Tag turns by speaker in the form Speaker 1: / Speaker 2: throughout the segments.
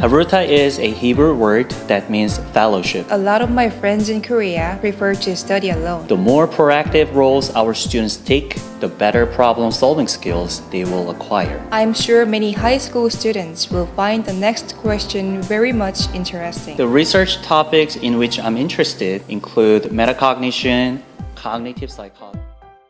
Speaker 1: Haruta is a Hebrew word that means fellowship.
Speaker 2: A lot of my friends in Korea prefer to study alone.
Speaker 1: The more proactive roles our students take, the better problem-solving skills they will acquire.
Speaker 2: I'm sure many high school students will find the next question very much interesting.
Speaker 1: The research topics in which I'm interested include metacognition, cognitive psychology.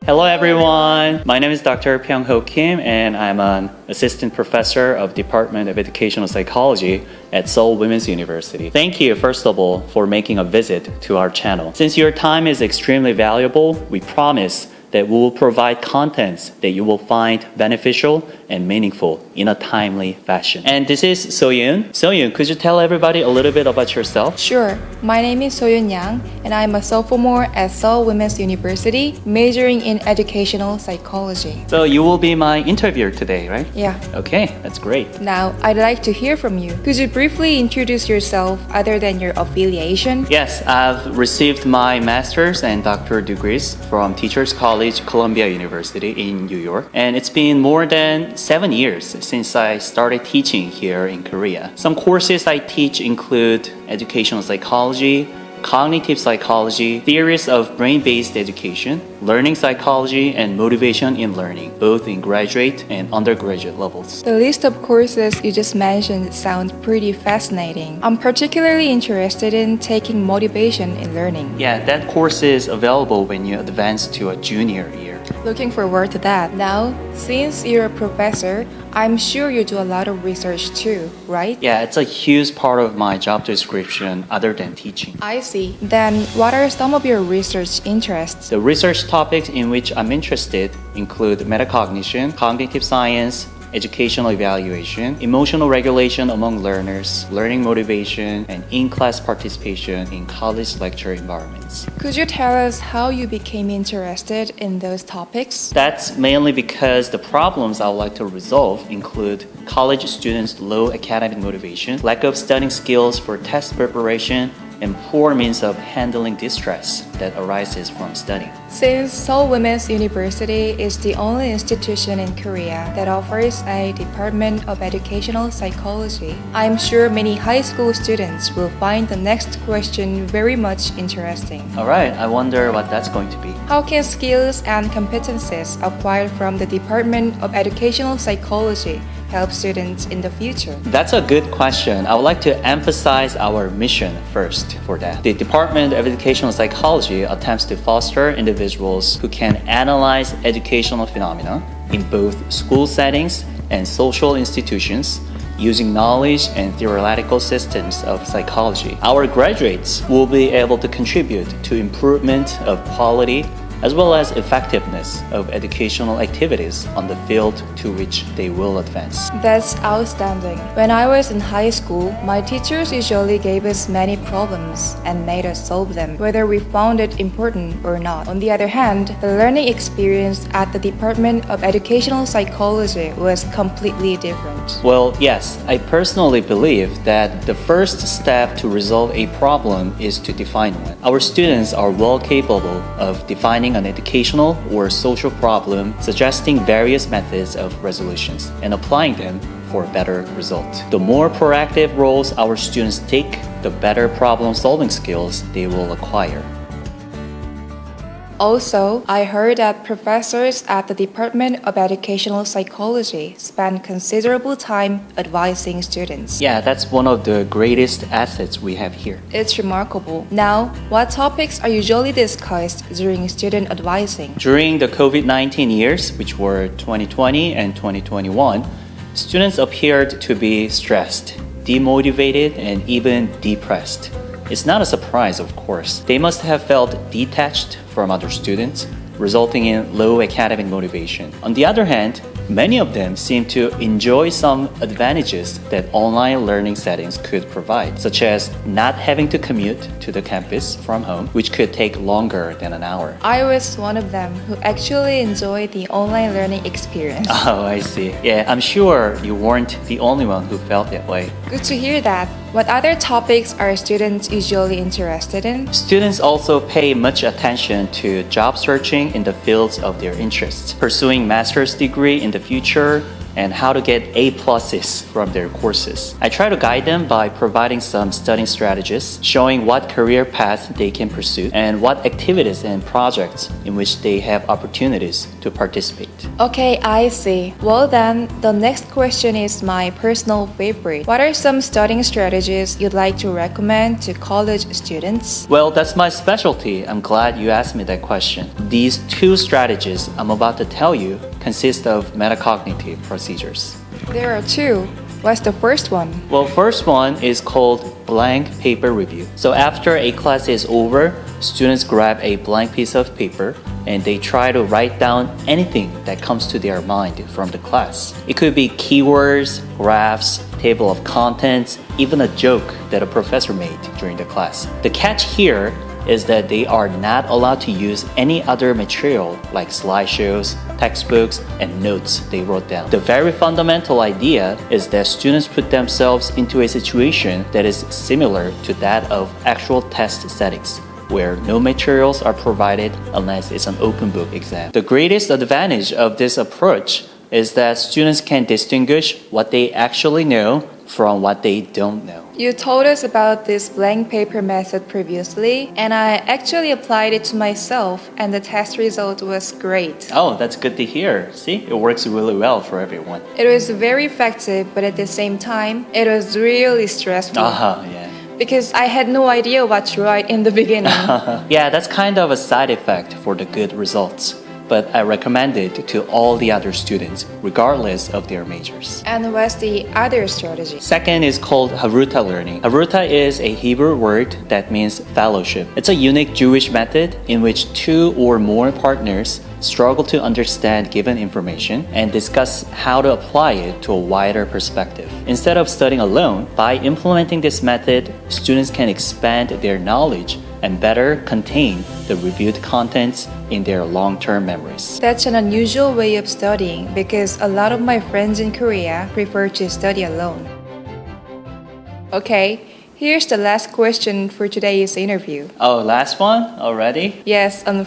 Speaker 1: Hello everyone, my name is Dr. Pyung-ho Kim and I'm an assistant professor of Department of Educational Psychology at Seoul Women's University. Thank you, first of all, for making a visit to our channel. Since your time is extremely valuable, we promise that we will provide contents that you will find beneficial and meaningful in a timely fashion. And this is Soyun. Soyun, could you tell everybody a little bit about yourself?
Speaker 2: Sure. My name is Soyun Yang and I'm a sophomore at Seoul Women's University, majoring in educational psychology.
Speaker 1: So you will be my interviewer today, right?
Speaker 2: Yeah.
Speaker 1: Okay, that's great.
Speaker 2: Now, I'd like to hear from you. Could you briefly introduce yourself other than your affiliation?
Speaker 1: Yes, I've received my master's and doctoral degrees from Teachers College, Columbia University in New York. And it's been more than 7 years since I started teaching here in Korea. Some courses I teach include educational psychology, cognitive psychology, theories of brain-based education, learning psychology, and motivation in learning, both in graduate and undergraduate levels.
Speaker 2: The list of courses you just mentioned sound pretty fascinating. I'm particularly interested in taking motivation in learning.
Speaker 1: Yeah, that course is available when you advance to a junior year.
Speaker 2: Looking forward to that. Now, since you're a professor, I'm sure you do a lot of research too, right?
Speaker 1: Yeah, it's a huge part of my job description other than teaching.
Speaker 2: I see. Then, what are some of your research interests?
Speaker 1: The research topics in which I'm interested include metacognition, cognitive science, educational evaluation, emotional regulation among learners, learning motivation, and in-class participation in college lecture environments.
Speaker 2: Could you tell us how you became interested in those topics?
Speaker 1: That's mainly because the problems I would like to resolve include college students' low academic motivation, lack of studying skills for test preparation, and poor means of handling distress that arises from studying.
Speaker 2: Since Seoul Women's University is the only institution in Korea that offers a Department of Educational Psychology, I'm sure many high school students will find the next question very much interesting.
Speaker 1: Alright, I wonder what that's going to be.
Speaker 2: How can skills and competencies acquired from the Department of Educational Psychology help students in the future?
Speaker 1: That's a good question. I would like to emphasize our mission first for that. The Department of Educational Psychology attempts to foster individuals who can analyze educational phenomena in both school settings and social institutions using knowledge and theoretical systems of psychology. Our graduates will be able to contribute to improvement of quality as well as effectiveness of educational activities on the field to which they will advance.
Speaker 2: That's outstanding. When I was in high school, my teachers usually gave us many problems and made us solve them, whether we found it important or not. On the other hand, the learning experience at the Department of Educational Psychology was completely different.
Speaker 1: Well, yes, I personally believe that the first step to resolve a problem is to define one. Our students are well capable of defining an educational or social problem, suggesting various methods of resolutions, and applying them for a better result. The more proactive roles our students take, the better problem-solving skills they will acquire.
Speaker 2: Also, I heard that professors at the Department of Educational Psychology spend considerable time advising students.
Speaker 1: Yeah, that's one of the greatest assets we have here.
Speaker 2: It's remarkable. Now, what topics are usually discussed during student advising?
Speaker 1: During the COVID-19 years, which were 2020 and 2021, students appeared to be stressed, demotivated, and even depressed. It's not a surprise, of course. They must have felt detached from other students, resulting in low academic motivation. On the other hand, many of them seem to enjoy some advantages that online learning settings could provide, such as not having to commute to the campus from home, which could take longer than an hour.
Speaker 2: I was one of them who actually enjoyed the online learning experience.
Speaker 1: Oh, I see. Yeah, I'm sure you weren't the only one who felt that way.
Speaker 2: Good to hear that. What other topics are students usually interested in?
Speaker 1: Students also pay much attention to job searching in the fields of their interests, pursuing master's degree in the future, and how to get A pluses from their courses. I try to guide them by providing some studying strategies, showing what career path they can pursue, and what activities and projects in which they have opportunities to participate.
Speaker 2: Okay, I see. Well then, the next question is my personal favorite. What are some studying strategies you'd like to recommend to college students?
Speaker 1: Well, that's my specialty. I'm glad you asked me that question. These two strategies I'm about to tell you consist of metacognitive procedures.
Speaker 2: There are two. What's the first one?
Speaker 1: Well, first one is called blank paper review. So after a class is over, students grab a blank piece of paper and they try to write down anything that comes to their mind from the class. It could be keywords, graphs, table of contents, even a joke that a professor made during the class. The catch here is that they are not allowed to use any other material like slideshows, textbooks, and notes they wrote down. The very fundamental idea is that students put themselves into a situation that is similar to that of actual test settings, where no materials are provided unless it's an open book exam. The greatest advantage of this approach is that students can distinguish what they actually know from what they don't know.
Speaker 2: You told us about this blank paper method previously, and I actually applied it to myself, and the test result was great.
Speaker 1: Oh, that's good to hear. See, it works really well for everyone.
Speaker 2: It was very effective, but at the same time, it was really stressful.
Speaker 1: Yeah.
Speaker 2: Because I had no idea what to write in the beginning.
Speaker 1: Yeah, that's kind of a side effect for the good results. But I recommend it to all the other students, regardless of their majors.
Speaker 2: And what's the other strategy?
Speaker 1: Second is called Havruta learning. Havruta is a Hebrew word that means fellowship. It's a unique Jewish method in which two or more partners struggle to understand given information and discuss how to apply it to a wider perspective. Instead of studying alone, by implementing this method, students can expand their knowledge and better contain the reviewed contents in their long-term memories.
Speaker 2: That's an unusual way of studying because a lot of my friends in Korea prefer to study alone. Okay, here's the last question for today's interview.
Speaker 1: Oh, last one already?
Speaker 2: Yes,